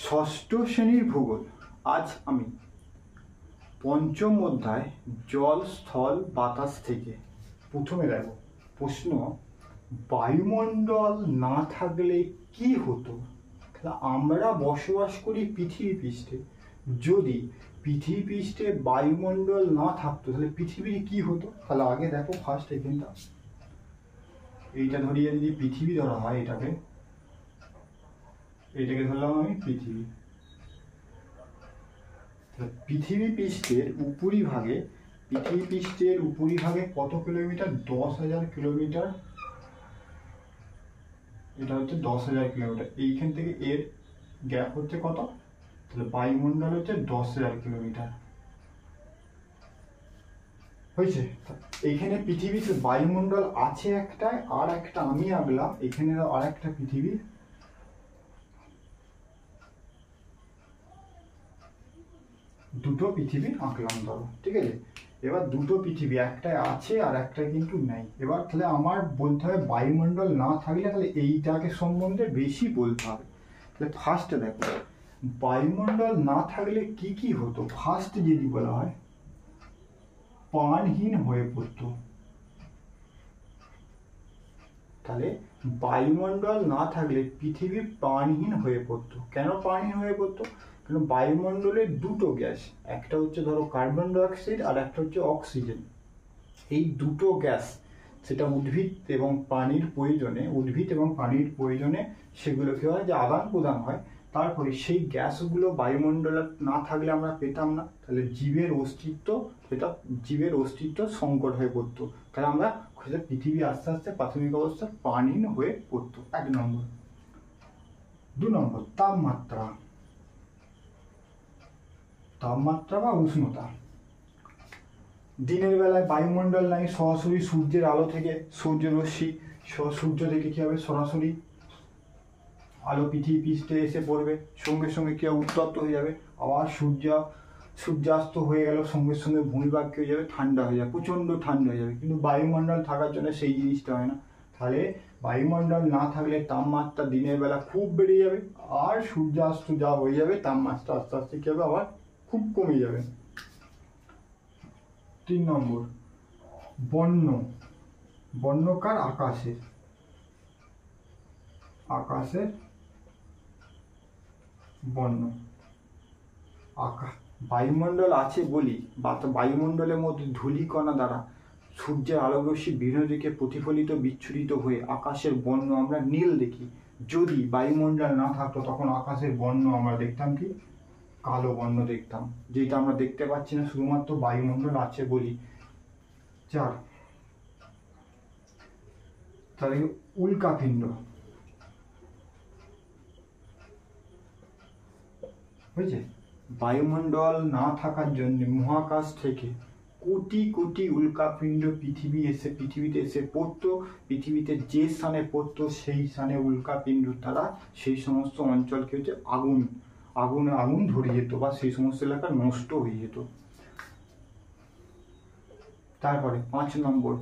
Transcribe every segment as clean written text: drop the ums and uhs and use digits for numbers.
ষষ্ঠ শ্রেণীর ভূগোল। আজ আমি পঞ্চম অধ্যায় জল স্থল বাতাস থেকে প্রথমে দেখো প্রশ্ন, বায়ুমণ্ডল না থাকলে কি হতো? তাহলে আমরা বসবাস করি পৃথিবী পৃষ্ঠে, যদি পৃথিবী পৃষ্ঠে বায়ুমণ্ডল না থাকতো তাহলে পৃথিবীর কি হতো? তাহলে আগে দেখো ফার্স্ট এখানটা, এইটা ধরিয়ে যদি পৃথিবী ধরা হয়, এটাকে ধরলাম আমি পৃথিবী। পৃথিবী পৃষ্ঠের উপরিভাগে কত কিলোমিটার? 10,000 কিলোমিটার। এটা হচ্ছে 10,000 কিলোমিটার। এইখান থেকে এর গ্যাপ হচ্ছে কত? তাহলে বায়ুমণ্ডল হচ্ছে 10,000 কিলোমিটার। হয়েছে? এইখানে পৃথিবীতে বায়ুমণ্ডল আছে একটা, আর একটা আমি আঁকলাম এখানে আর একটা পৃথিবী। দুটো পৃথিবী আঁকলাম ধরো, ঠিক আছে? এবার দুটো পৃথিবী, একটা আছে আর একটা কিন্তু নেই। এবার তাহলে আমার বলতে হবে বায়ুমণ্ডল না থাকলে তাহলে এইটাকে সম্বন্ধে বেশি বলতে হবে। তাহলে ফার্স্টে দেখো বায়ুমণ্ডল না থাকলে কি কি হতো। ফার্স্ট যদি বলা হয় প্রাণহীন হয়ে পড়তো। তাহলে বায়ুমণ্ডল না থাকলে পৃথিবী প্রাণহীন হয়ে পড়তো। কেন প্রাণহীন হয়ে পড়তো? কারণ বায়ুমণ্ডলে দুটো গ্যাস, একটা হচ্ছে ধরো কার্বন ডাই অক্সাইড আর একটা হচ্ছে অক্সিজেন। এই দুটো গ্যাস সেটা উদ্ভিদ এবং প্রাণীর প্রয়োজনে সেগুলো কি হয় যে আদান প্রদান হয়। তারপরে সেই গ্যাসগুলো বায়ুমণ্ডলে না থাকলে আমরা পেতাম না, তাহলে জীবের অস্তিত্ব সংকট হয়ে পড়তো। তাহলে আমরা পৃথিবী আস্তে আস্তে প্রাথমিক অবস্থা প্রাণহীন হয়ে পড়তো। 1 নম্বর। 2 নম্বর, তাপমাত্রা বা উষ্ণতা। দিনের বেলায় বায়ুমণ্ডল নাই, সরাসরি সূর্যের আলো থেকে সূর্য থেকে কি হবে, সরাসরি আলো পৃথিবী পৃষ্ঠে এসে পড়বে, সঙ্গে সঙ্গে কি উত্তপ্ত হয়ে যাবে। আবার সূর্যাস্ত হয়ে গেল, সঙ্গে সঙ্গে ভূমিভাগ কি হয়ে যাবে, ঠান্ডা হয়ে যাবে, প্রচন্ড ঠান্ডা হয়ে যাবে। কিন্তু বায়ুমণ্ডল থাকার জন্য সেই জিনিসটা হয় না। তাহলে বায়ুমণ্ডল না থাকলে তাপমাত্রা দিনের বেলা খুব বেড়ে যাবে, আর সূর্যাস্ত যা হয়ে যাবে তাপমাত্রা আস্তে আস্তে কি হবে, আবার খুব কমে যাবে। 3 নম্বর, বর্ণকার আকাশের বর্ণ। বায়ুমণ্ডল আছে বলি বা বায়ুমণ্ডলের মধ্যে ধূলিকণা দ্বারা সূর্যের আলোরশ্মি বিভিন্ন দিকে প্রতিফলিত বিচ্ছুরিত হয়ে আকাশের বর্ণ আমরা নীল দেখি। যদি বায়ুমণ্ডল না থাকতো তখন আকাশের বর্ণ আমরা দেখতাম কি, কালো বর্ণ দেখতাম, যেটা আমরা দেখতে পাচ্ছি না শুধুমাত্র বায়ুমণ্ডল আছে বলি। 4, তাহলে উল্কাপিণ্ড। বুঝছে? বায়ুমণ্ডল না থাকার জন্য মহাকাশ থেকে কোটি কোটি উল্কাপিণ্ড পৃথিবীতে এসে পড়তো। পৃথিবীতে যে স্থানে পড়তো সেই স্থানে উল্কাপিণ্ড দ্বারা সেই সমস্ত অঞ্চলকে হচ্ছে আগুন ধরে যেত বা সেই সমস্ত এলাকা নষ্ট হয়ে যেত। তারপরে 5 নম্বর,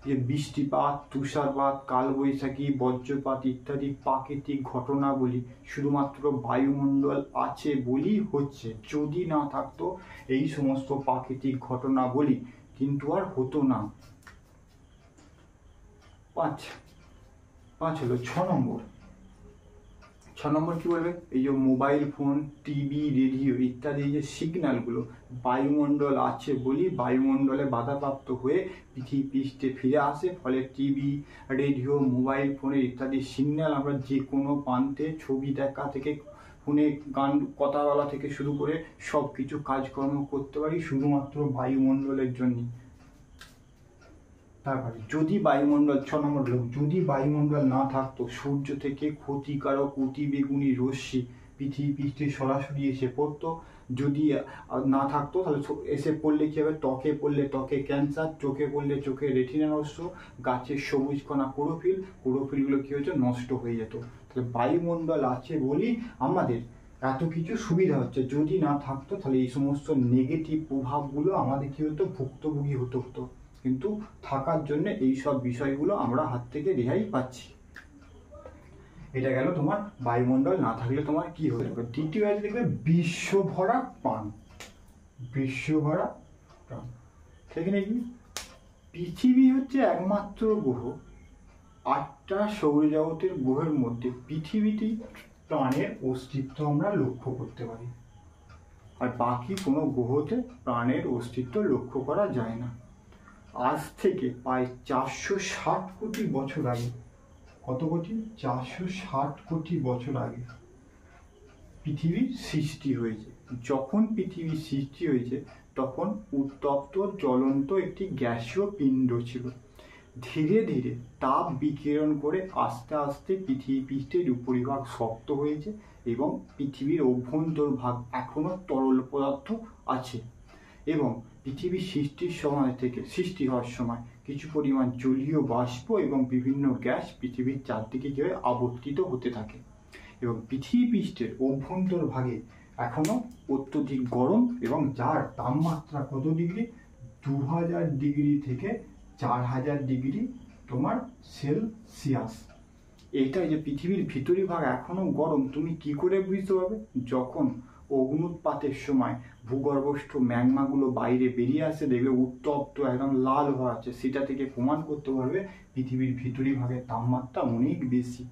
যে বৃষ্টিপাত, তুষারপাত, কালবৈশাখী, বজ্রপাত ইত্যাদি প্রাকৃতিক ঘটনাগুলি শুধুমাত্র বায়ুমণ্ডল আছে বলি হচ্ছে। যদি না থাকতো এই সমস্ত প্রাকৃতিক ঘটনাগুলি কিন্তু আর হতো না। 5 হলো 6 নম্বর। 6 নম্বর কি বলবে? এই যে মোবাইল ফোন, টিভি, রেডিও ইত্যাদি যে সিগন্যালগুলো বায়ুমণ্ডল আছে বলি বায়ুমণ্ডলে বাধাপ্রাপ্ত হয়ে পৃথিবী পৃষ্ঠে ফিরে আসে। ফলে টিভি, রেডিও, মোবাইল ফোনের ইত্যাদি সিগন্যাল আমরা যে কোনো প্রান্তে ছবি দেখা থেকে ফোনে গান কথা বলা থেকে শুরু করে সব কিছু কাজকর্ম করতে পারি শুধুমাত্র বায়ুমণ্ডলের জন্য। তারপরে যদি বায়ুমণ্ডল 6 নম্বর হলো, যদি বায়ুমণ্ডল না থাকতো সূর্য থেকে ক্ষতিকারক অতিবেগুনি রশ্মি পৃথিবী পৃষ্ঠে সরাসরি এসে পড়তো। যদি না থাকতো তাহলে এসে পড়লে কি হবে, ত্বকে পড়লে ত্বকে ক্যান্সার, চোখে পড়লে চোখে রেটিনা নষ্ট, গাছের সবুজ কণা ক্লোরোফিলগুলো কি হচ্ছে, নষ্ট হয়ে যেত। তাহলে বায়ুমণ্ডল আছে বলি আমাদের এত কিছু সুবিধা হচ্ছে। যদি না থাকতো তাহলে এই সমস্ত নেগেটিভ প্রভাবগুলো আমাদের কি হতো, ভুক্তভোগী হতো। কিন্তু থাকার জন্য এই সব বিষয়গুলো আমরা হাত থেকে রেহাই পাচ্ছি। এটা গেল তোমার বায়ুমণ্ডল না থাকলে তোমার কি হয়ে যাবে। দ্বিতীয় আছে দেখবে বিশ্বভরা প্রাণ। বিশ্বভরা প্রাণ সেখানে কি পৃথিবী হচ্ছে একমাত্র গ্রহ, 8টা সৌরজগতের গ্রহের মধ্যে পৃথিবীতেই প্রাণের অস্তিত্ব আমরা লক্ষ্য করতে পারি, আর বাকি কোনো গ্রহতে প্রাণের অস্তিত্ব লক্ষ্য করা যায় না। আজ থেকে প্রায় 460 কোটি বছর আগে, কত কোটি? 460 কোটি বছর আগে পৃথিবীর সৃষ্টি হয়েছে। যখন পৃথিবীর সৃষ্টি হয়েছে তখন উত্তপ্ত জ্বলন্ত একটি গ্যাসীয় পিণ্ড ছিল। ধীরে ধীরে তাপ বিকিরণ করে আস্তে আস্তে পৃথিবী পৃষ্ঠের উপরিভাগ শক্ত হয়েছে এবং পৃথিবীর অভ্যন্তরভাগ এখনো তরল পদার্থ আছে। এবং পৃথিবীর সৃষ্টি হওয়ার সময় কিছু পরিমাণ জলীয় বাষ্প এবং বিভিন্ন গ্যাস পৃথিবীর চারদিকে গিয়ে আবর্তিত হতে থাকে এবং পৃথিবী পৃষ্ঠের অভ্যন্তরভাগে এখনো অত্যধিক গরম এবং যার তাপমাত্রা কত ডিগ্রি? 2000 ডিগ্রি থেকে 4000 ডিগ্রি তোমার সেলসিয়াস। এইটা যে পৃথিবীর ভিতরি ভাগ এখনো গরম, তুমি কি করে বুঝতে পারবে? যখন অগ্নুৎপাতের সময় ভূগর্ভস্থ ম্যাগমাগুলো বাইরে বেরিয়ে আসে, দেখবে উত্তপ্ত একদম লাল হয়ে আছে, সেটা থেকে প্রমাণ করতে পারবে পৃথিবীর ভিতরি ভাগের তাপমাত্রা অনেক বেশি।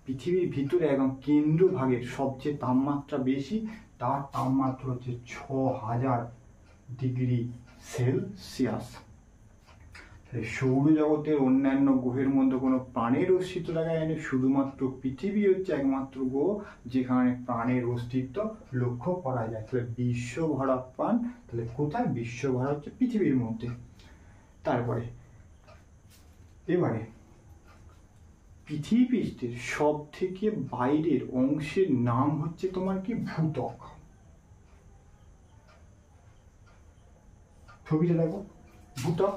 পৃথিবীর ভিতরে একদম কেন্দ্র ভাগের সবচেয়ে তাপমাত্রা বেশি, তার তাপমাত্রা হচ্ছে 6000 ডিগ্রি সেলসিয়াস। সৌরজগতের অন্যান্য গ্রহের মধ্যে কোনো প্রাণের অস্তিত্ব দেখা যায়নি, শুধুমাত্র পৃথিবী হচ্ছে একমাত্র গ্রহ যেখানে প্রাণের অস্তিত্ব লক্ষ্য করা যায়। তাহলে বিশ্বভরা প্রাণ, তাহলে কোথায়? বিশ্বভরা হচ্ছে পৃথিবীর মধ্যে। তারপরে এবারে পৃথিবী পৃষ্ঠের সব থেকে বাইরের অংশের নাম হচ্ছে তোমার কি? ভূত্বক। ছবিটা দেখো, ভূত্বক।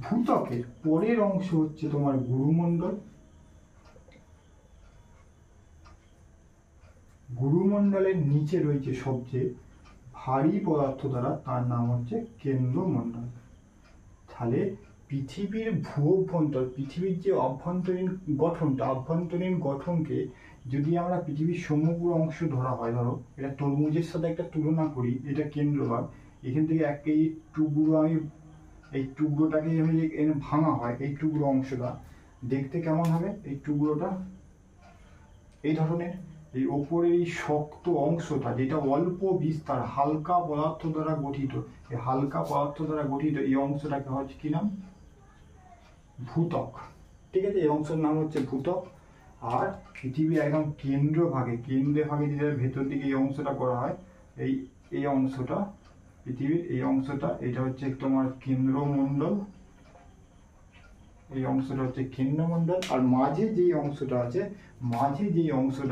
ভূত্বকের পরের অংশ হচ্ছে তোমার গুরুমণ্ডল। গুরুমণ্ডলের নিচে রয়েছে সবচেয়ে ভারী পদার্থ দ্বারা, তার নাম হচ্ছে কেন্দ্রমণ্ডল। তাহলে পৃথিবীর পৃথিবীর যে অভ্যন্তরীণ গঠনকে যদি আমরা পৃথিবীর সমগ্র অংশ ধরা হয়, ধরো এটা তরমুজের সাথে একটা তুলনা করি, এটা কেন্দ্রভাগ, এখান থেকে এই টুকরোটাকে ভাঙা হয়, এই টুকরো অংশটা দেখতে কেমন হবে? এই টুকরোটা এই ধরনের, এই ওপরের এই শক্ত অংশটা যেটা অল্প বিস্তার হালকা পদার্থ দ্বারা গঠিত, এই হালকা পদার্থ দ্বারা গঠিত এই অংশটাকে হচ্ছে কি নাম? ভূত্বক। ঠিক আছে, এই অংশের নাম হচ্ছে ভূত্বক। আর পৃথিবীর একদম কেন্দ্রের ভাগে যেটা ভেতর দিকে এই অংশটা করা হয়, এই অংশটা পৃথিবীর এই অংশটা, এটা হচ্ছে তোমার কেন্দ্রমণ্ডল। এই অংশটা হচ্ছে কেন্দ্রমণ্ডল। আর মাঝে যেই অংশটা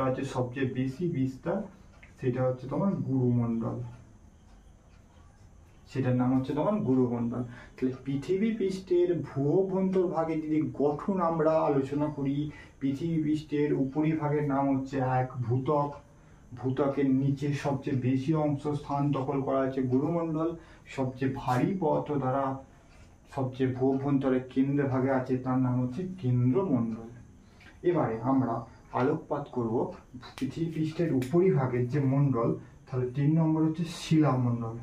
আছে সবচেয়ে বেশি বিস্তার, সেটা হচ্ছে তোমার গুরুমণ্ডল। সেটার নাম হচ্ছে তোমার গুরুমণ্ডল। তাহলে পৃথিবী পৃষ্ঠের ভূঅভ্যন্তরভাগে যদি গঠন আমরা আলোচনা করি, পৃথিবী পৃষ্ঠের উপরিভাগের নাম হচ্ছে এক ভূত্বক। ভূত্বকের নিচে সবচেয়ে বেশি অংশ স্থান দখল করা আছে গুরুমণ্ডল। সবচেয়ে ভারী পদার্থ দ্বারা সবচেয়ে ভূঅভ্যন্তরের কেন্দ্র ভাগে আছে, তার নাম হচ্ছে কেন্দ্রমণ্ডল। এবারে আমরা আলোকপাত করব পৃথিবী পৃষ্ঠের উপরিভাগের যে মণ্ডল, তাহলে 3 নম্বর হচ্ছে শিলামণ্ডল।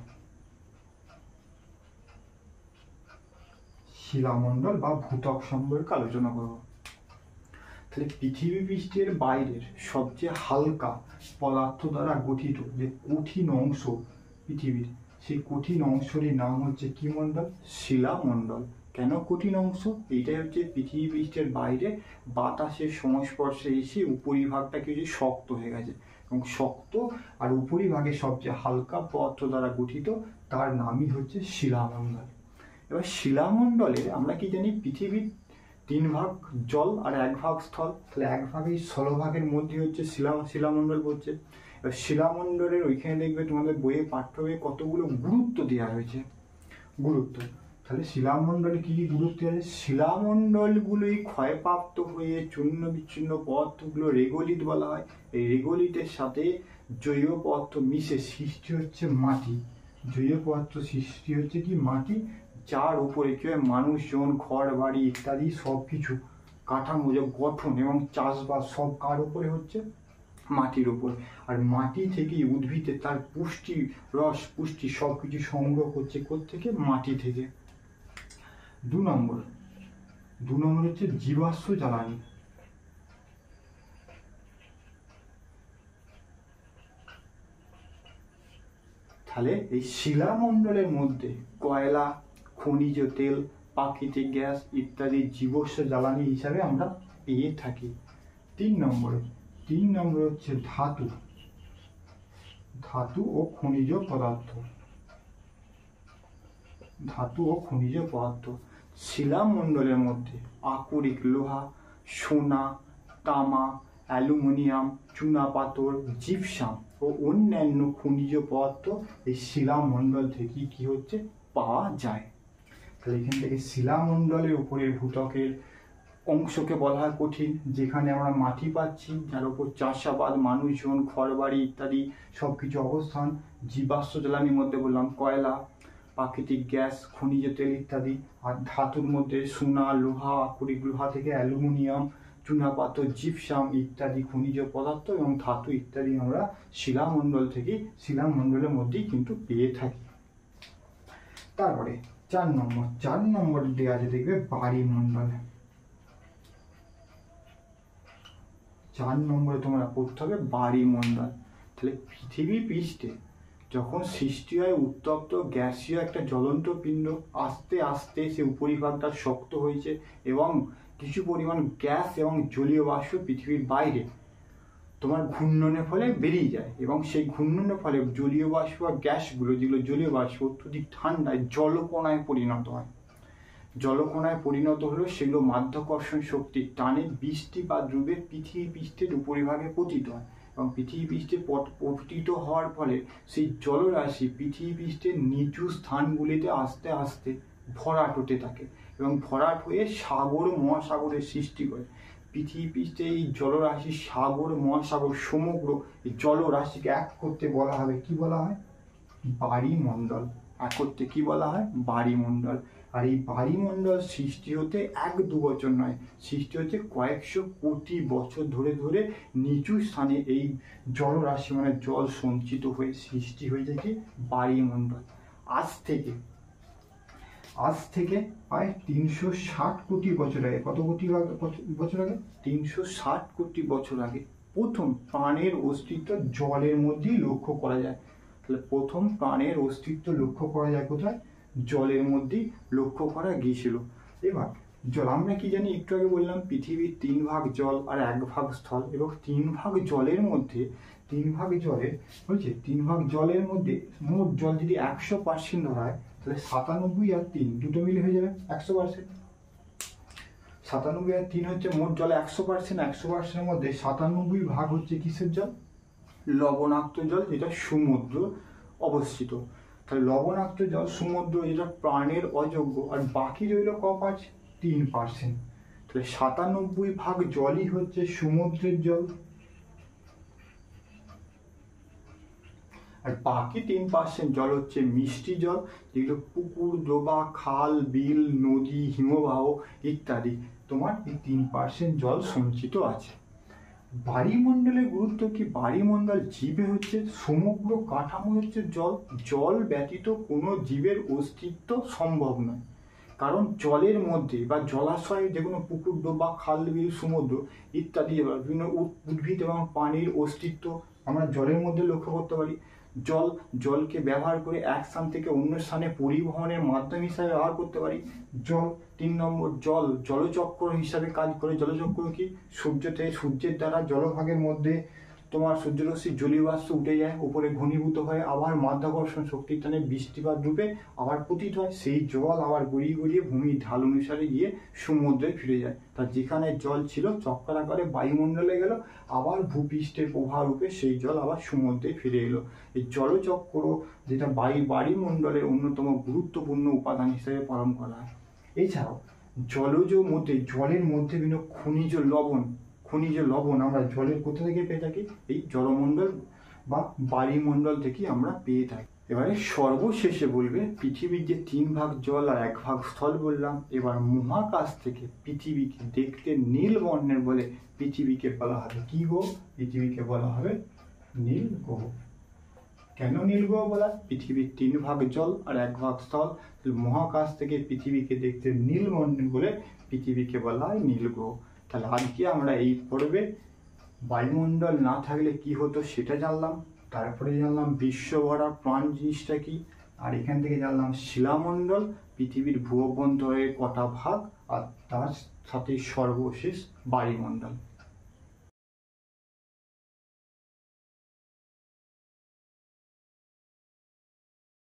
শিলামণ্ডল বা ভূত্বক সম্পর্কে আলোচনা করব। তাহলে পৃথিবী পৃষ্ঠের বাইরের সবচেয়ে হালকা পদার্থ দ্বারা গঠিত যে কঠিন অংশ পৃথিবীর, সেই কঠিন অংশটির নাম হচ্ছে কি মণ্ডল? শিলামণ্ডল। কেন কঠিন অংশ? এইটাই হচ্ছে পৃথিবী পৃষ্ঠের বাইরে বাতাসের সংস্পর্শে এসে উপরিভাগটা কিছু শক্ত হয়ে গেছে, এবং শক্ত আর উপরিভাগে সবচেয়ে হালকা পদার্থ দ্বারা গঠিত, তার নামই হচ্ছে শিলামণ্ডল। এবার শিলামণ্ডলে আমরা কি জানি? পৃথিবীর 3 ভাগ জল আর 1 ভাগ স্থল। তাহলে 1 ভাগের স্থলভাগের মধ্যে হচ্ছে শিলামণ্ডল পড়ছে। এবার শিলামণ্ডলের ওইখানে দেখবে তোমাদের বইয়ে পাঠ্য বইয়ে কতগুলো গুরুত্ব দেওয়া হয়েছে। গুরুত্ব, তাহলে শিলামণ্ডলে কি কি গুরুত্ব আছে? শিলামণ্ডলগুলোই ক্ষয়প্রাপ্ত হয়ে চূর্ণ বিচ্ছিন্ন পদার্থগুলো রেগোলিথ বলা হয়। এই রেগোলিথের সাথে জৈব পদার্থ মিশে সৃষ্টি হচ্ছে মাটি। জৈব পদার্থ সৃষ্টি হচ্ছে কি? মাটি, যার উপরে কি হয়? মানুষজন, ঘর বাড়ি ইত্যাদি সবকিছু কাঠামো, যে গঠন এবং চাষবাস সব কার উপরে হচ্ছে? মাটির উপর। আর মাটি থেকেই উদ্ভিদে তার পুষ্টি, রস, পুষ্টি সব কিছু সংগ্রহ করছে কোত্থেকে? মাটি থেকে। 2 নম্বর হচ্ছে জীবাশ্ম জ্বালানি। তাহলে এই শিলামণ্ডলের মধ্যে কয়লা, খনিজ তেল, প্রাকৃতিক গ্যাস ইত্যাদি জীবাশ্ম জ্বালানি হিসাবে আমরা পেয়ে থাকি। 3 নম্বর হচ্ছে ধাতু ও খনিজ পদার্থ। শিলামণ্ডলের মধ্যে আকরিক লোহা, সোনা, তামা, অ্যালুমিনিয়াম, চুনাপাথর, জিপসাম ও অন্যান্য খনিজ পদার্থ এই শিলামণ্ডল থেকে কি হচ্ছে? পাওয়া যায়। তাহলে এখান থেকে শিলামণ্ডলের উপরের ভূত্বকের অংশকে বলা হয় কঠিন, যেখানে আমরা মাটি পাচ্ছি, যার উপর চাষাবাদ, মানুষজন, ঘরবাড়ি ইত্যাদি সবকিছু অবস্থান। জীবাশ্ম জ্বালানির মধ্যে বললাম কয়লা, প্রাকৃতিক গ্যাস, খনিজ তেল ইত্যাদি। আর ধাতুর মধ্যে সোনা, লোহা, আকরিক লোহা থেকে অ্যালুমিনিয়াম, চুনাপাথর, জিপসাম ইত্যাদি খনিজ পদার্থ এবং ধাতু ইত্যাদি আমরা শিলামণ্ডলের মধ্যেই কিন্তু পেয়ে থাকি। তারপরে 4 নম্বর দেওয়া আছে, দেখবে বায়ুমণ্ডল। 4 নম্বরে তোমরা পড়তে হবে বায়ুমণ্ডল। তাহলে পৃথিবী পৃষ্ঠে যখন সৃষ্টি হয় উত্তপ্ত গ্যাসীয় একটা জ্বলন্ত পিণ্ড, আস্তে আস্তে সে উপরিভাগটা শক্ত হয়েছে এবং কিছু পরিমাণ গ্যাস এবং জলীয় বাষ্প পৃথিবীর বাইরে তোমার ঘূর্ণনের ফলে বেরিয়ে যায়, এবং সেই ঘূর্ণনের ফলে জলীয় বাষ্প বা গ্যাসগুলো, যেগুলো জলীয় বাষ্প, অত্যধিক ঠান্ডায় জলকণায় পরিণত হয়। জলকণায় পরিণত হলে সেগুলো মাধ্যাকর্ষণ শক্তির টানে বৃষ্টিপাত রূপে পৃথিবী পৃষ্ঠের উপরিভাগে পতিত হয়, এবং পৃথিবী পৃষ্ঠে পতিত হওয়ার ফলে সেই জলরাশি পৃথিবী পৃষ্ঠের নিচু স্থানগুলিতে আস্তে আস্তে ভরাট হতে থাকে এবং ভরাট হয়ে সাগর মহাসাগরের সৃষ্টি করে। পৃথিবী পৃষ্ঠে এই জলরাশি, সাগর মহাসাগর সমগ্র এই জলরাশিকে এক করতে বলা হবে, কি বলা হয়? বায়ুমণ্ডল। এক করতে কি বলা হয়? বায়ুমণ্ডল। আর এই বায়ুমণ্ডল সৃষ্টি হতে 1-2 বছর নয়, সৃষ্টি হচ্ছে কয়েকশো কোটি বছর ধরে ধরে নিচু স্থানে এই জলরাশি মানে জল সঞ্চিত হয়ে সৃষ্টি হয়েছে কি? বায়ুমণ্ডল। আজ থেকে প্রায় 360 কোটি বছর আগে, কত কোটি বছর আগে? 360 কোটি বছর আগে প্রথম প্রাণের অস্তিত্ব জলের মধ্যেই লক্ষ্য করা যায়। তাহলে প্রথম প্রাণের অস্তিত্ব লক্ষ্য করা যায় কোথায়? জলের মধ্যেই লক্ষ্য করা গিয়েছিল। এবার জল আমরা কি জানি? একটু আগে বললাম পৃথিবীর 3 ভাগ জল আর 1 ভাগ স্থল, এবং 3 ভাগ জলের মধ্যে 3 ভাগ জলের মধ্যে মোট জল যদি 100% ধরা হয়, তাহলে 97 আর 3 দুটো মিলে হয়ে যাবে 100%। 97 আর 3 হচ্ছে মোট জলে 100%। 100%-এর মধ্যে 97 ভাগ হচ্ছে কিসের জল? লবণাক্ত জল, যেটা সমুদ্র অবস্থিত। তাহলে লবণাক্ত জল সমুদ্র, যেটা প্রাণের অযোগ্য, আর বাকি রইল ক পার্সেন্ট? 3%। তাহলে 97 ভাগ জলই হচ্ছে সমুদ্রের জল, আর বাকি 3% জল হচ্ছে মিষ্টি জল, যেগুলো পুকুর, ডোবা, খাল, বিল, নদী, হিমবাহ ইত্যাদি তোমার এই 3% জল সঞ্চিত আছে। বায়ুমণ্ডলের গুরুত্ব কি? বায়ুমণ্ডল জীবে হচ্ছে সমগ্র কাঠামো হচ্ছে জল। জল ব্যতীত কোনো জীবের অস্তিত্ব সম্ভব নয়, কারণ জলের মধ্যে বা জলাশয়ে যে কোনো পুকুর, ডোবা, খাল, বিল, সমুদ্র ইত্যাদি বিভিন্ন উদ্ভিদ এবং প্রাণীর অস্তিত্ব আমরা জলের মধ্যে লক্ষ্য করতে পারি। জলকে ব্যবহার করে এক স্থান থেকে অন্য স্থানে পরিবহনের মাধ্যম হিসাবে ব্যবহার করতে পারি। 3 নম্বর জলচক্র হিসাবে কাজ করে। জলচক্র কি? সূর্যের দ্বারা জলভাগের মধ্যে তোমার সূর্যরশ্মির জলীয় বাষ্প উঠে যায়, উপরে ঘনীভূত হয়ে আবার মাধ্যাকর্ষণ শক্তির টানে বৃষ্টিপাত রূপে আবার পতিত হয়। সেই জল আবার গড়িয়ে গড়িয়ে ভূমির ঢাল অনুসারে গিয়ে সমুদ্রে ফিরে যায়। তা যেখানে জল ছিল চক্রাকারে বায়ুমণ্ডলে গেল, আবার ভূপৃষ্ঠের প্রবাহ রূপে সেই জল আবার সমুদ্রে ফিরে এলো। এই জলচক্র যেটা বায়ুমণ্ডলের অন্যতম গুরুত্বপূর্ণ উপাদান হিসেবে পালন করা হয়। এছাড়াও জলের মধ্যে বিভিন্ন খনিজ লবণ আমরা জলের কোথা থেকে পেয়ে থাকি? এই জলমণ্ডল বা বায়ুমণ্ডল থেকে আমরা পেয়ে থাকি। এবারে সর্বশেষে বলবে পৃথিবীর যে 3 ভাগ জল আর 1 ভাগ স্থল বললাম, এবার মহাকাশ থেকে পৃথিবীকে দেখতে নীল বর্ণের বলে পৃথিবীকে বলা হবে কি গ্রহ? পৃথিবীকে বলা হবে নীল গ্রহ। কেন নীল গ্রহ বলা? পৃথিবীর 3 ভাগ জল আর 1 ভাগ স্থল, মহাকাশ থেকে পৃথিবীকে দেখতে নীল বর্ণের বলে পৃথিবীকে বলা হয় নীল গ্রহ। তাহলে আজকে আমরা এই পর্বে বায়ুমণ্ডল না থাকলে কি হতো সেটা জানলাম, তারপরে জানলাম বিশ্বভরা প্রাণ জিনিসটা কি, আর এখান থেকে জানলাম শিলামণ্ডল, পৃথিবীর ভূঅভ্যন্তরে কটা ভাগ, আর তার সাথে সর্বশেষ বায়ুমণ্ডল।